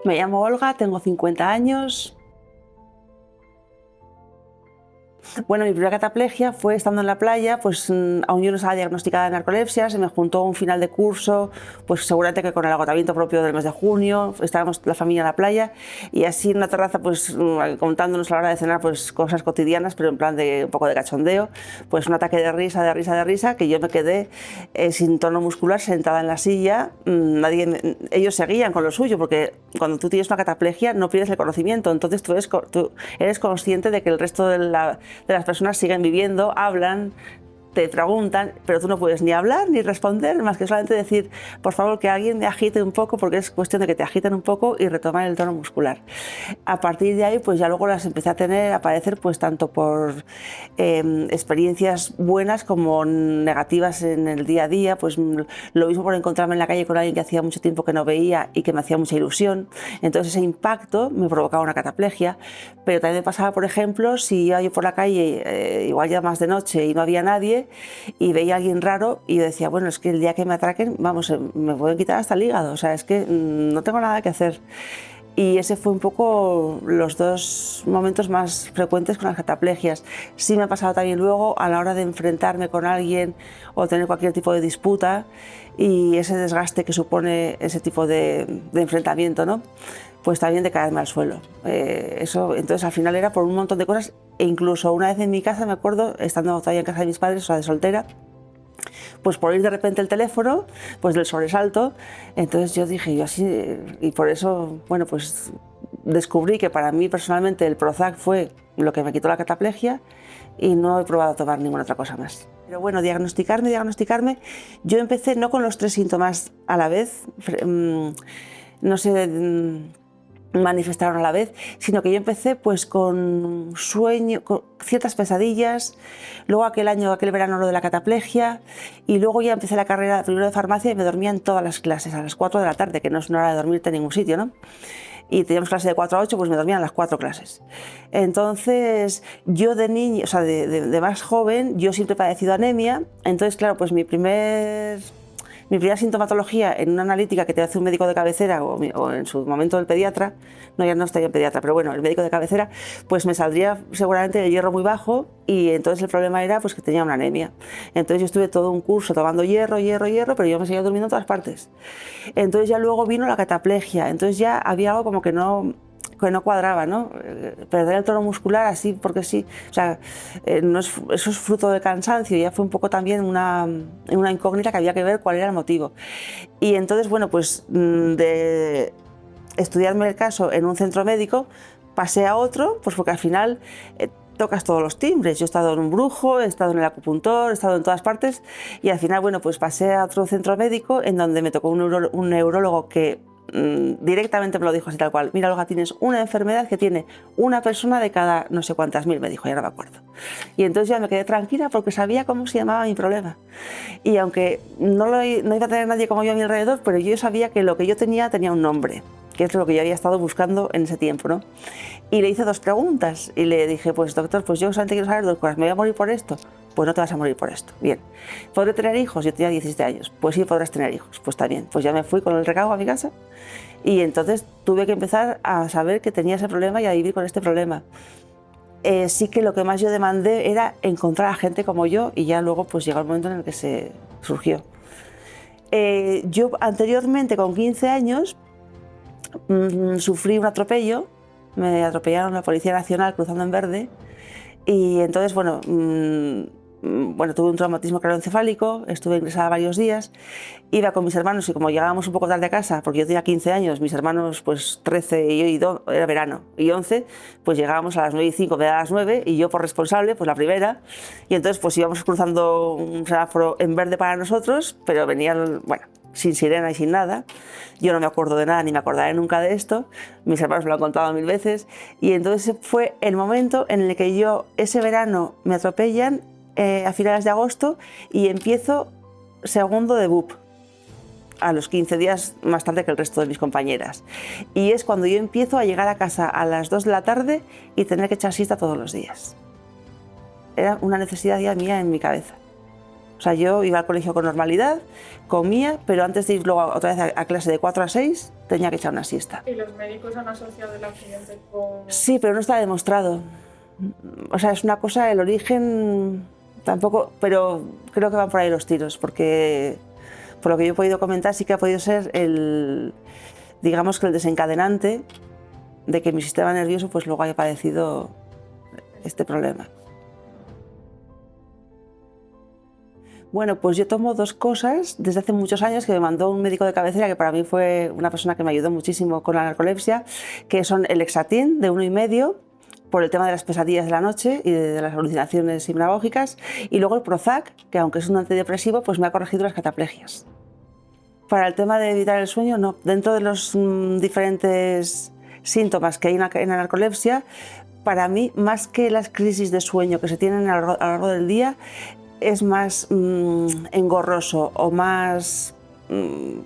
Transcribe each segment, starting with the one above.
Me llamo Olga, tengo 50 años. Bueno, mi primera cataplegia fue estando en la playa, pues aún yo no estaba diagnosticada de narcolepsia, se me juntó un final de curso, pues seguramente que con el agotamiento propio del mes de junio, estábamos la familia en la playa y así en una terraza, pues contándonos a la hora de cenar, pues cosas cotidianas, pero en plan de un poco de cachondeo, pues un ataque de risa, que yo me quedé sin tono muscular sentada en la silla, ellos seguían con lo suyo, porque cuando tú tienes una cataplegia no pierdes el conocimiento, entonces tú eres consciente de que el resto de las personas siguen viviendo, hablan, te preguntan, pero tú no puedes ni hablar ni responder, más que solamente decir, por favor, que alguien me agite un poco, porque es cuestión de que te agiten un poco y retomar el tono muscular. A partir de ahí, pues ya luego las empecé a padecer, pues tanto por experiencias buenas como negativas en el día a día, pues lo mismo por encontrarme en la calle con alguien que hacía mucho tiempo que no veía y que me hacía mucha ilusión, entonces ese impacto me provocaba una cataplegia, pero también me pasaba, por ejemplo, si iba yo por la calle, igual ya más de noche y no había nadie, y veía a alguien raro y yo decía, bueno, es que el día que me atraquen, vamos, me pueden quitar hasta el hígado, o sea, es que no tengo nada que hacer. Y ese fue un poco los dos momentos más frecuentes con las cataplegias. Sí me ha pasado también luego a la hora de enfrentarme con alguien o tener cualquier tipo de disputa y ese desgaste que supone ese tipo de enfrentamiento, ¿no? Pues también de caerme al suelo. Eso, entonces al final era por un montón de cosas e incluso una vez en mi casa, me acuerdo, estando todavía en casa de mis padres, o sea, de soltera, pues por oír de repente el teléfono, pues del sobresalto, entonces yo dije, yo así, y por eso, bueno, pues descubrí que para mí personalmente el Prozac fue lo que me quitó la cataplegia y no he probado a tomar ninguna otra cosa más. Pero bueno, diagnosticarme, yo empecé no con los 3 síntomas a la vez, no sé, manifestaron a la vez, sino que yo empecé pues con sueño, con ciertas pesadillas, luego aquel verano lo de la cataplegia y luego ya empecé la carrera primero de farmacia y me dormía en todas las clases a las 4 de la tarde, que no es una hora de dormirte en ningún sitio, ¿no? Y teníamos clase de 4 a 8, pues me dormía en las 4 clases. Entonces, yo de niña, o sea, de más joven, yo siempre he padecido anemia, entonces, claro, pues mi primera sintomatología en una analítica que te hace un médico de cabecera o en su momento el pediatra, no, ya no estoy en pediatra, pero bueno, el médico de cabecera, pues me saldría seguramente el hierro muy bajo y entonces el problema era pues que tenía una anemia. Entonces yo estuve todo un curso tomando hierro, pero yo me seguía durmiendo en todas partes. Entonces ya luego vino la cataplegia, entonces ya había algo como que no cuadraba, ¿no? Perder el tono muscular así porque sí, o sea, no es, eso es fruto de cansancio, ya fue un poco también una incógnita que había que ver cuál era el motivo. Y entonces, bueno, pues de estudiarme el caso en un centro médico, pasé a otro, pues porque al final tocas todos los timbres. Yo he estado en un brujo, he estado en el acupuntor, he estado en todas partes y al final, bueno, pues pasé a otro centro médico en donde me tocó un neurólogo que directamente me lo dijo así tal cual, mira Olga, tienes una enfermedad que tiene una persona de cada no sé cuántas mil, me dijo, ya no me acuerdo. Y entonces ya me quedé tranquila porque sabía cómo se llamaba mi problema. Y aunque no iba a tener nadie como yo a mi alrededor, pero yo sabía que lo que yo tenía un nombre, que es lo que yo había estado buscando en ese tiempo, ¿no? Y le hice 2 preguntas y le dije, pues doctor, pues yo solamente quiero saber 2 cosas, ¿me voy a morir por esto? Pues no te vas a morir por esto. Bien. ¿Podré tener hijos? Yo tenía 17 años. Pues sí, podrás tener hijos. Pues está bien. Pues ya me fui con el recado a mi casa y entonces tuve que empezar a saber que tenía ese problema y a vivir con este problema. Sí que lo que más yo demandé era encontrar a gente como yo y ya luego pues llegó el momento en el que se surgió. Yo anteriormente, con 15 años, sufrí un atropello, me atropellaron la Policía Nacional cruzando en verde y entonces, bueno, tuve un traumatismo craneoencefálico, estuve ingresada varios días, iba con mis hermanos y como llegábamos un poco tarde a casa, porque yo tenía 15 años, mis hermanos pues 13 era verano, y 11, pues llegábamos a las 9:05, me da a las 9 y yo por responsable, pues la primera, y entonces pues íbamos cruzando un semáforo en verde para nosotros, pero venían, bueno, sin sirena y sin nada. Yo no me acuerdo de nada ni me acordaré nunca de esto, mis hermanos me lo han contado 1000 veces y entonces fue el momento en el que yo ese verano me atropellan a finales de agosto y empiezo segundo de BUP a los 15 días más tarde que el resto de mis compañeras y es cuando yo empiezo a llegar a casa a las 2 de la tarde y tener que echar siesta todos los días. Era una necesidad ya mía en mi cabeza. O sea, yo iba al colegio con normalidad, comía, pero antes de ir luego otra vez a clase de 4 a 6, tenía que echar una siesta. ¿Y los médicos han asociado el accidente con...? Sí, pero no está demostrado. O sea, es una cosa, el origen tampoco, pero creo que van por ahí los tiros, porque por lo que yo he podido comentar sí que ha podido ser digamos que el desencadenante de que mi sistema nervioso pues luego haya padecido este problema. Bueno, pues yo tomo dos cosas desde hace muchos años que me mandó un médico de cabecera que para mí fue una persona que me ayudó muchísimo con la narcolepsia, que son el Exatin de 1,5 por el tema de las pesadillas de la noche y de las alucinaciones hipnagógicas, y luego el Prozac, que aunque es un antidepresivo, pues me ha corregido las cataplegias. Para el tema de evitar el sueño, no. Dentro de los diferentes síntomas que hay en la narcolepsia, para mí, más que las crisis de sueño que se tienen a lo largo del día, es más engorroso o más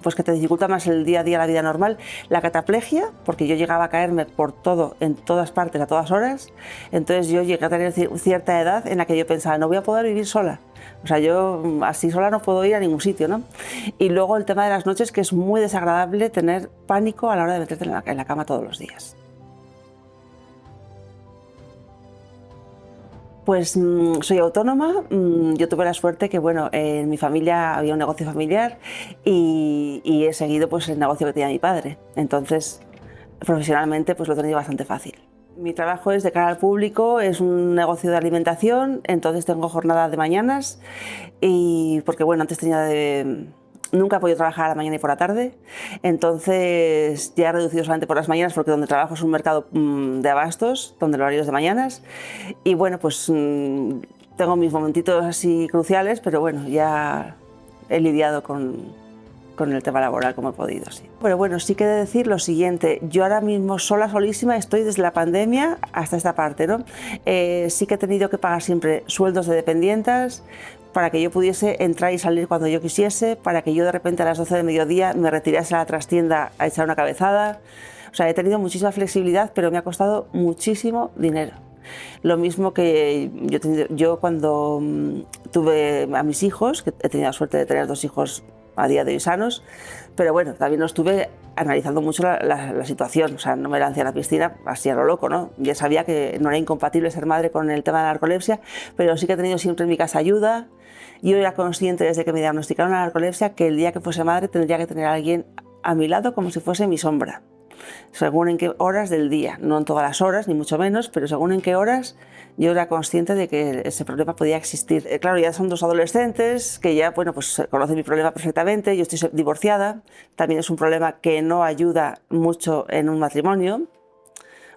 pues que te dificulta más el día a día, la vida normal, la cataplegia, porque yo llegaba a caerme por todo, en todas partes, a todas horas. Entonces yo llegué a tener cierta edad en la que yo pensaba, no voy a poder vivir sola. O sea, yo así sola no puedo ir a ningún sitio, ¿no? Y luego el tema de las noches, que es muy desagradable tener pánico a la hora de meterte en la cama todos los días. Pues soy autónoma. Yo tuve la suerte que, bueno, en mi familia había un negocio familiar y he seguido pues el negocio que tenía mi padre. Entonces, profesionalmente pues lo he tenido bastante fácil. Mi trabajo es de cara al público, es un negocio de alimentación, entonces tengo jornada de mañanas y porque, bueno, antes nunca he podido trabajar a la mañana y por la tarde, entonces ya he reducido solamente por las mañanas porque donde trabajo es un mercado de abastos, donde el horario es de mañanas, y bueno, pues tengo mis momentitos así cruciales, pero bueno, ya he lidiado con el tema laboral como he podido, sí. Pero bueno, sí que he de decir lo siguiente, yo ahora mismo solísima estoy desde la pandemia hasta esta parte, ¿no? Sí que he tenido que pagar siempre sueldos de dependientas para que yo pudiese entrar y salir cuando yo quisiese, para que yo de repente a las 12 de mediodía me retirase a la trastienda a echar una cabezada. O sea, he tenido muchísima flexibilidad, pero me ha costado muchísimo dinero. Lo mismo que yo cuando tuve a mis hijos, que he tenido la suerte de tener 2 hijos a día de hoy sanos, pero bueno, también lo estuve analizando mucho la situación, o sea, no me lancé a la piscina así a lo loco, ¿no? Ya sabía que no era incompatible ser madre con el tema de la narcolepsia, pero sí que he tenido siempre en mi casa ayuda. Yo era consciente desde que me diagnosticaron la narcolepsia que el día que fuese madre tendría que tener a alguien a mi lado como si fuese mi sombra, según en qué horas del día, no en todas las horas, ni mucho menos, pero según en qué horas yo era consciente de que ese problema podía existir. Claro, ya son 2 adolescentes que ya, bueno, pues conocen mi problema perfectamente, yo estoy divorciada, también es un problema que no ayuda mucho en un matrimonio.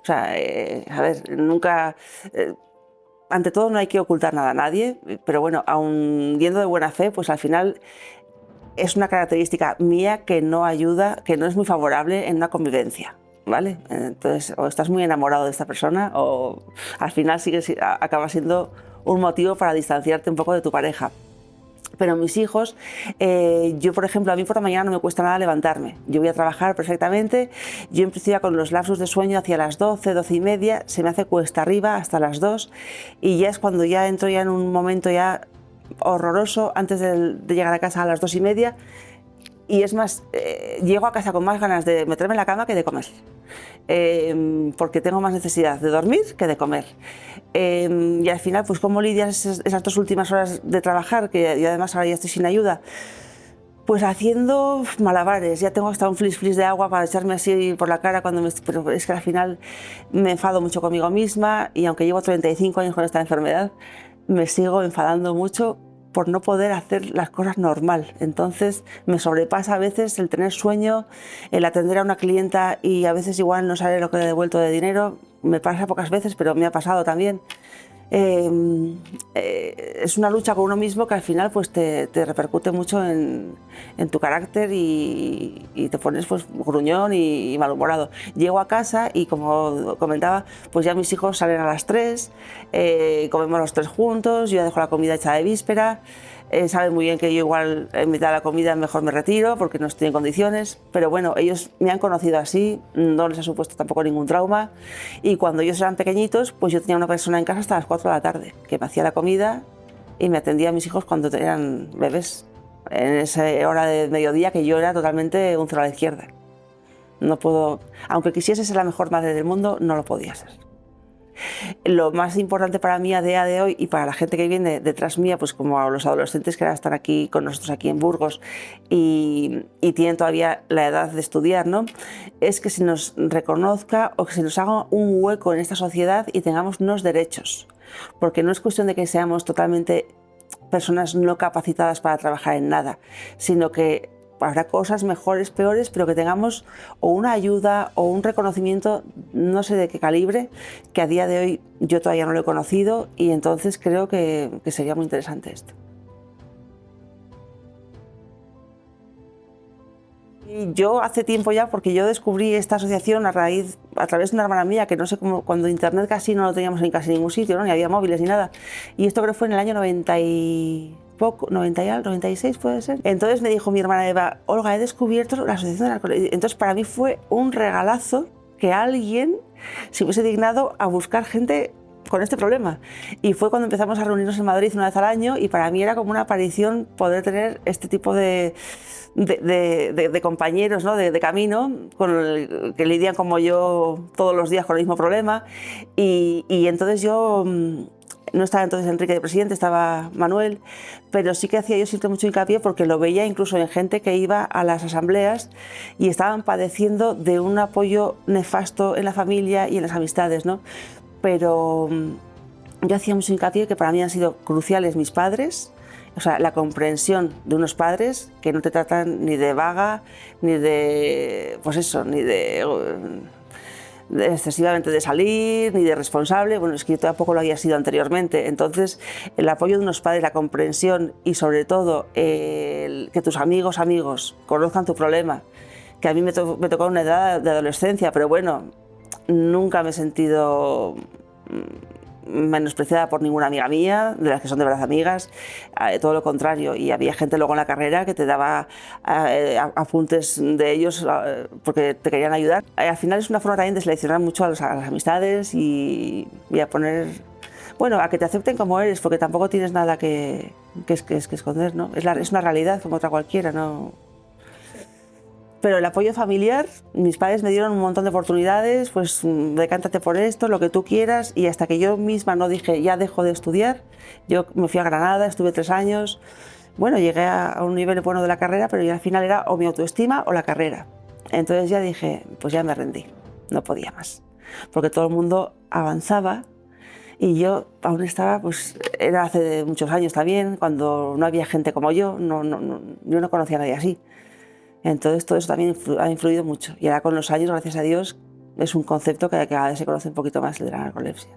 O sea, a ver, nunca... ante todo no hay que ocultar nada a nadie, pero bueno, aun yendo de buena fe, pues al final es una característica mía que no ayuda, que no es muy favorable en una convivencia, ¿vale? Entonces, o estás muy enamorado de esta persona o al final acaba siendo un motivo para distanciarte un poco de tu pareja. Pero mis hijos, yo por ejemplo, a mí por la mañana no me cuesta nada levantarme. Yo voy a trabajar perfectamente, yo en principio con los lapsos de sueño hacia las 12, 12 y media, se me hace cuesta arriba hasta las 2 y ya es cuando ya entro ya en un momento ya horroroso antes de llegar a casa a las 2 y media, y es más, llego a casa con más ganas de meterme en la cama que de comer, porque tengo más necesidad de dormir que de comer. Y al final, pues ¿cómo lidias esas 2 últimas horas de trabajar, que yo además ahora ya estoy sin ayuda? Pues haciendo malabares, ya tengo hasta un flis de agua para echarme así por la cara pero es que al final me enfado mucho conmigo misma y aunque llevo 35 años con esta enfermedad, me sigo enfadando mucho por no poder hacer las cosas normal. Entonces me sobrepasa a veces el tener sueño, el atender a una clienta y a veces igual no sale lo que le he devuelto de dinero. Me pasa pocas veces, pero me ha pasado también. Es una lucha con uno mismo que al final pues te repercute mucho en tu carácter y te pones pues gruñón y malhumorado. Llego a casa y como comentaba, pues ya mis hijos salen a las 3, comemos los 3 juntos, yo ya dejo la comida hecha de víspera. Saben muy bien que yo igual en mitad de la comida mejor me retiro porque no estoy en condiciones, pero bueno, ellos me han conocido así, no les ha supuesto tampoco ningún trauma, y cuando ellos eran pequeñitos pues yo tenía una persona en casa hasta las 4 de la tarde que me hacía la comida y me atendía a mis hijos cuando eran bebés, en esa hora de mediodía que yo era totalmente un cero a la izquierda. No puedo, aunque quisiese ser la mejor madre del mundo, no lo podía ser. Lo más importante para mí a día de hoy y para la gente que viene detrás mía, pues como a los adolescentes que ahora están aquí con nosotros aquí en Burgos y tienen todavía la edad de estudiar, ¿no? Es que se nos reconozca o que se nos haga un hueco en esta sociedad y tengamos unos derechos. Porque no es cuestión de que seamos totalmente personas no capacitadas para trabajar en nada, sino que habrá cosas mejores, peores, pero que tengamos o una ayuda o un reconocimiento, no sé de qué calibre, que a día de hoy yo todavía no lo he conocido y entonces creo que sería muy interesante esto. Y yo hace tiempo ya, porque yo descubrí esta asociación a través de una hermana mía, que no sé cómo, cuando internet casi no lo teníamos en casi ningún sitio, ¿no? Ni había móviles ni nada. Y esto creo que fue en el año 90 y poco, 90 y algo, 96 puede ser. Entonces me dijo mi hermana Eva, Olga, he descubierto la asociación de narcolepsia. Entonces para mí fue un regalazo que alguien se hubiese dignado a buscar gente con este problema. Y fue cuando empezamos a reunirnos en Madrid una vez al año y para mí era como una aparición poder tener este tipo de compañeros, ¿no? de camino que lidian como yo todos los días con el mismo problema. Y entonces yo, no estaba entonces Enrique de presidente, estaba Manuel, pero sí que hacía yo siempre mucho hincapié porque lo veía incluso en gente que iba a las asambleas y estaban padeciendo de un apoyo nefasto en la familia y en las amistades, ¿no? Pero yo hacía mucho hincapié que para mí han sido cruciales mis padres. O sea, la comprensión de unos padres que no te tratan ni de vaga, ni de, pues eso, ni de excesivamente de salir, ni de responsable. Bueno, es que yo tampoco lo había sido anteriormente. Entonces, el apoyo de unos padres, la comprensión y sobre todo que tus amigos conozcan tu problema, que a mí me tocó una edad de adolescencia, pero bueno, nunca me he sentido menospreciada por ninguna amiga mía, de las que son de verdad amigas, todo lo contrario. Y había gente luego en la carrera que te daba apuntes de ellos porque te querían ayudar. Al final es una forma también de seleccionar mucho a las amistades y a poner, bueno, a que te acepten como eres, porque tampoco tienes nada que esconder, ¿no? Es una realidad como otra cualquiera, ¿no? Pero el apoyo familiar, mis padres me dieron un montón de oportunidades, pues decántate por esto, lo que tú quieras, y hasta que yo misma no dije, ya dejo de estudiar, yo me fui a Granada, estuve 3 años, bueno, llegué a un nivel bueno de la carrera, pero ya al final era o mi autoestima o la carrera. Entonces ya dije, pues ya me rendí, no podía más, porque todo el mundo avanzaba y yo aún estaba, pues era hace muchos años también, cuando no había gente como yo, yo no conocía a nadie así. Entonces todo eso también ha influido mucho y ahora con los años, gracias a Dios, es un concepto que cada vez se conoce un poquito más, el de la narcolepsia.